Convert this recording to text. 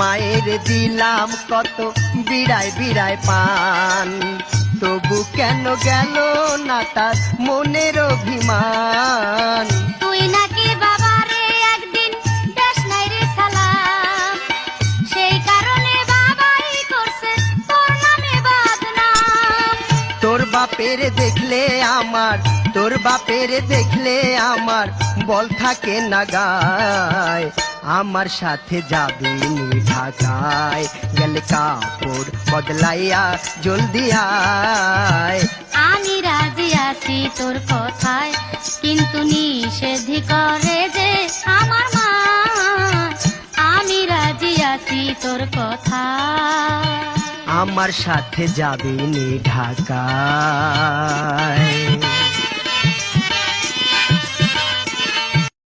মায়ের দিলাম কত বিড়ায় বিড়ায় পান, তবু কেন গেল না তার মনের অভিমান। তুই নাকি বাবারে একদিন দেশ নাই রে সালাম, সেই কারণে বাবাই করছে তোর নামে বদনাম। তোর বাপের দেখলে আমার, তোর বাপের দেখলে আমার বল থাকে না গায়, আমার সাথে যাবি ঢাকায়, গেলে কাপড় বদলাইয়া জলদি আয়। আমি রাজি আছি তোর কথায়, কিন্তু নিষেধ করে যে আমার মা। আমি রাজি আছি তোর কথায়, আমার সাথে যাবি ঢাকায়।